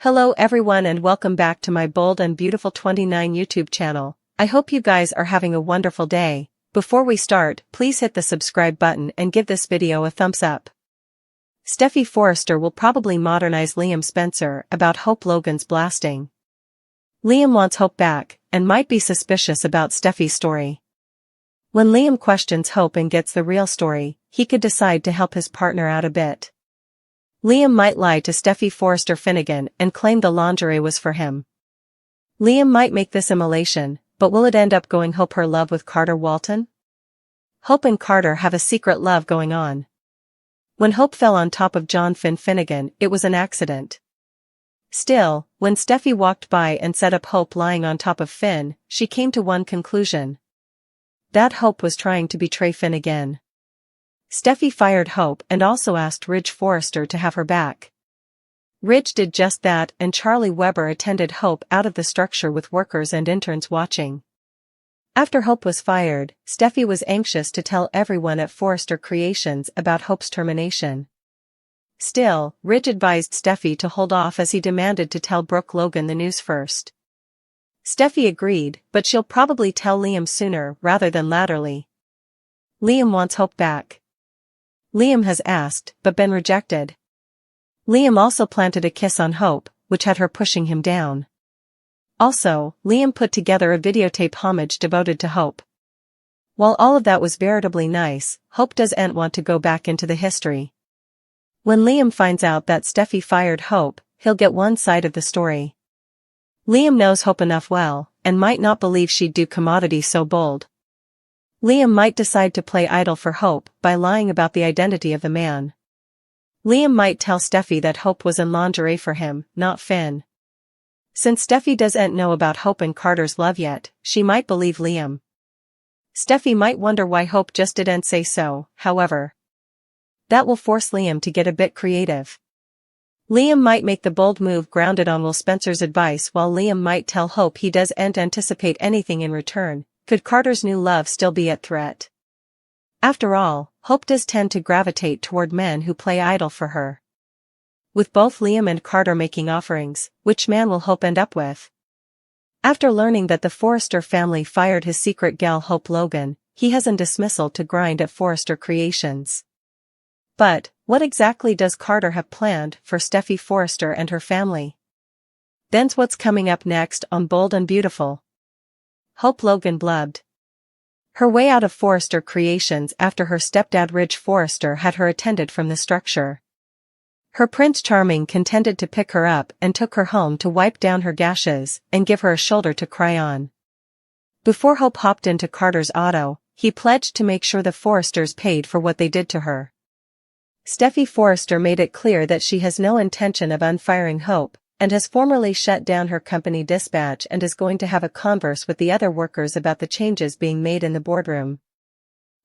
Hello everyone and welcome back to my Bold and Beautiful 29 YouTube channel. I hope you guys are having a wonderful day. Before we start, please hit the subscribe button and give this video a thumbs up. Steffy Forrester will probably modernize Liam Spencer about Hope Logan's blasting. Liam wants Hope back, and might be suspicious about Steffy's story. When Liam questions Hope and gets the real story, he could decide to help his partner out a bit. Liam might lie to Steffy Forrester Finnegan and claim the lingerie was for him. Liam might make this immolation, but will it end up going Hope her love with Carter Walton? Hope and Carter have a secret love going on. When Hope fell on top of John Finnegan, it was an accident. Still, when Steffy walked by and set up Hope lying on top of Finn, she came to one conclusion. That Hope was trying to betray Finn again. Steffy fired Hope and also asked Ridge Forrester to have her back. Ridge did just that and Charlie Weber attended Hope out of the structure with workers and interns watching. After Hope was fired, Steffy was anxious to tell everyone at Forrester Creations about Hope's termination. Still, Ridge advised Steffy to hold off as he demanded to tell Brooke Logan the news first. Steffy agreed, but she'll probably tell Liam sooner rather than laterally. Liam wants Hope back. Liam has asked, but been rejected. Liam also planted a kiss on Hope, which had her pushing him down. Also, Liam put together a videotape homage devoted to Hope. While all of that was veritably nice, Hope doesn't want to go back into the history. When Liam finds out that Steffy fired Hope, he'll get one side of the story. Liam knows Hope enough well, and might not believe she'd do commodity so bold. Liam might decide to play idol for Hope by lying about the identity of the man. Liam might tell Steffy that Hope was in lingerie for him, not Finn. Since Steffy doesn't know about Hope and Carter's love yet, she might believe Liam. Steffy might wonder why Hope just didn't say so, however. That will force Liam to get a bit creative. Liam might make the bold move grounded on Will Spencer's advice while Liam might tell Hope he doesn't anticipate anything in return. Could Carter's new love still be at threat? After all, Hope does tend to gravitate toward men who play idol for her. With both Liam and Carter making offerings, which man will Hope end up with? After learning that the Forrester family fired his secret gal Hope Logan, he has in dismissal to grind at Forrester Creations. But, what exactly does Carter have planned for Steffy Forrester and her family? Then's what's coming up next on Bold and Beautiful. Hope Logan blubbed her way out of Forrester Creations after her stepdad Ridge Forrester had her attended from the structure. Her Prince Charming contended to pick her up and took her home to wipe down her gashes and give her a shoulder to cry on. Before Hope hopped into Carter's auto, he pledged to make sure the Forresters paid for what they did to her. Steffy Forrester made it clear that she has no intention of unfiring Hope, and has formally shut down her company dispatch and is going to have a converse with the other workers about the changes being made in the boardroom.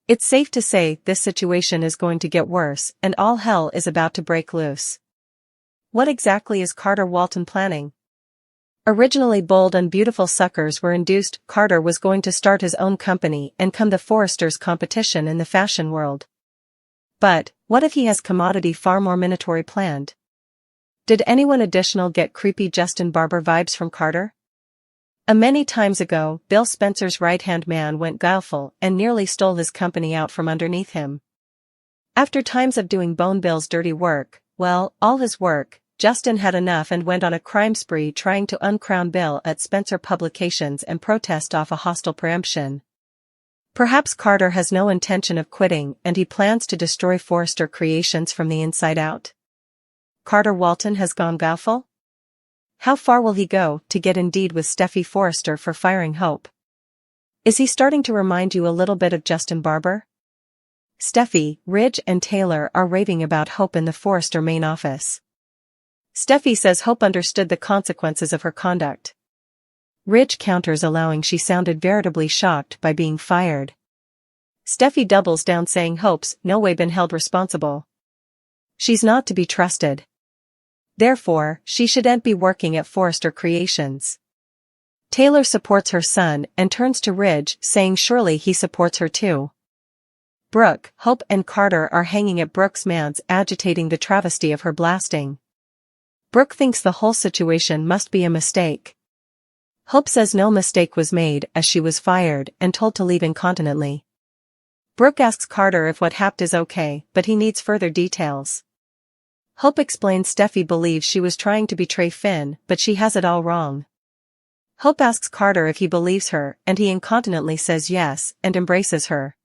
It's safe to say this situation is going to get worse and all hell is about to break loose. What exactly is Carter Walton planning? Originally Bold and Beautiful suckers were induced Carter was going to start his own company and come the Forresters' competition in the fashion world. But, what if he has commodity far more minatory planned? Did anyone additional get creepy Justin Barber vibes from Carter? Many times ago, Bill Spencer's right-hand man went guileful and nearly stole his company out from underneath him. After times of doing Bone Bill's dirty work, well, all his work, Justin had enough and went on a crime spree trying to uncrown Bill at Spencer Publications and protest off a hostile preemption. Perhaps Carter has no intention of quitting and he plans to destroy Forrester Creations from the inside out. Carter Walton has gone guileful? How far will he go to get indeed with Steffy Forrester for firing Hope? Is he starting to remind you a little bit of Justin Barber? Steffy, Ridge and Taylor are raving about Hope in the Forrester main office. Steffy says Hope understood the consequences of her conduct. Ridge counters allowing she sounded veritably shocked by being fired. Steffy doubles down saying Hope's no way been held responsible. She's not to be trusted. Therefore, she shouldn't be working at Forrester Creations. Taylor supports her son and turns to Ridge saying surely he supports her too. Brooke, Hope and Carter are hanging at Brooke's manse agitating the travesty of her blasting. Brooke thinks the whole situation must be a mistake. Hope says no mistake was made as she was fired and told to leave incontinently. Brooke asks Carter if what happened is okay, but he needs further details. Hope explains Steffi believes she was trying to betray Finn, but she has it all wrong. Hope asks Carter if he believes her, and he incontinently says yes and embraces her.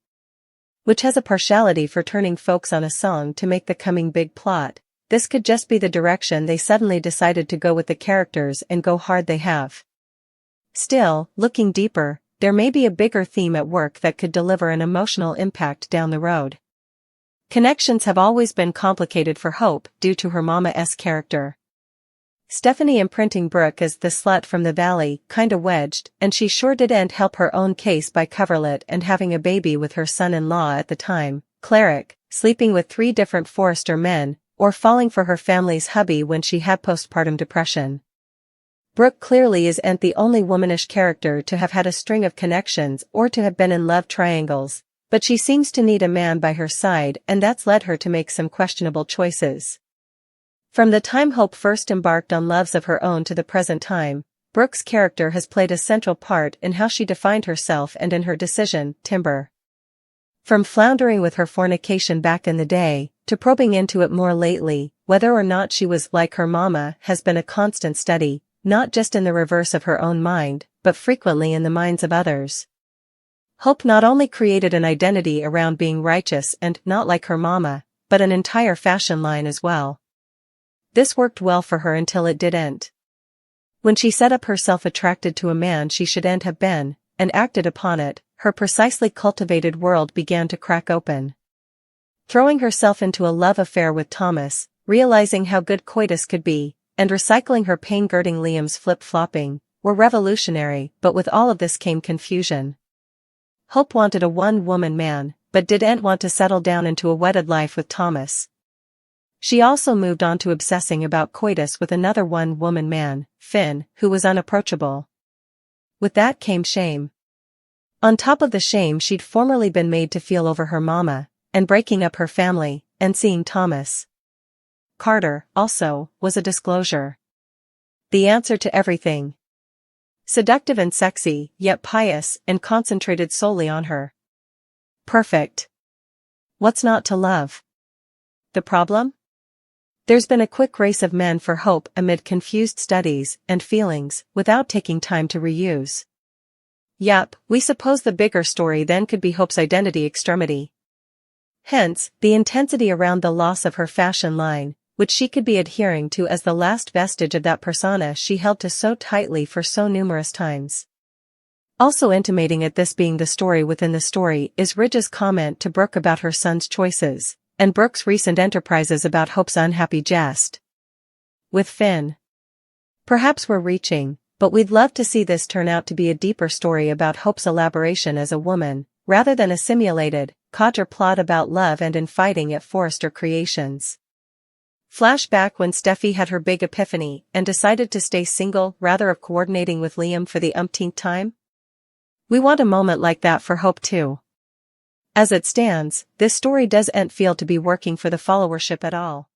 Which has a partiality for turning folks on a song to make the coming big plot. This could just be the direction they suddenly decided to go with the characters and go hard they have. Still, looking deeper, there may be a bigger theme at work that could deliver an emotional impact down the road. Connections have always been complicated for Hope due to her mama-esque character. Stephanie imprinting Brooke as the slut from the valley kinda wedged, and she sure didn't help her own case by coverlet and having a baby with her son-in-law at the time, Cleric, sleeping with 3 different Forrester men, or falling for her family's hubby when she had postpartum depression. Brooke clearly isn't the only womanish character to have had a string of connections or to have been in love triangles, but she seems to need a man by her side, and that's led her to make some questionable choices. From the time Hope first embarked on loves of her own to the present time, Brooke's character has played a central part in how she defined herself and in her decision, timber. From floundering with her fornication back in the day, to probing into it more lately, whether or not she was like her mama has been a constant study, not just in the reverse of her own mind, but frequently in the minds of others. Hope not only created an identity around being righteous and not like her mama, but an entire fashion line as well. This worked well for her until it didn't. When she set up herself attracted to a man she shouldn't have been, and acted upon it, her precisely cultivated world began to crack open. Throwing herself into a love affair with Thomas, realizing how good coitus could be, and recycling her pain-girding Liam's flip-flopping, were revolutionary, but with all of this came confusion. Hope wanted a one-woman man, but didn't want to settle down into a wedded life with Thomas. She also moved on to obsessing about coitus with another one-woman man, Finn, who was unapproachable. With that came shame. On top of the shame she'd formerly been made to feel over her mama, and breaking up her family, and seeing Thomas. Carter, also, was a disclosure. The answer to everything. Seductive and sexy, yet pious and concentrated solely on her. Perfect. What's not to love? The problem? There's been a quick race of men for Hope amid confused studies and feelings, without taking time to reuse. Yep, we suppose the bigger story then could be Hope's identity extremity. Hence, the intensity around the loss of her fashion line, which she could be adhering to as the last vestige of that persona she held to so tightly for so numerous times. Also intimating at this being the story within the story is Ridge's comment to Brooke about her son's choices, and Brooke's recent enterprises about Hope's unhappy jest with Finn. Perhaps we're reaching, but we'd love to see this turn out to be a deeper story about Hope's elaboration as a woman, rather than a simulated, codger plot about love and infighting at Forrester Creations. Flashback when Steffi had her big epiphany and decided to stay single rather of coordinating with Liam for the umpteenth time? We want a moment like that for Hope too. As it stands, this story doesn't feel to be working for the followership at all.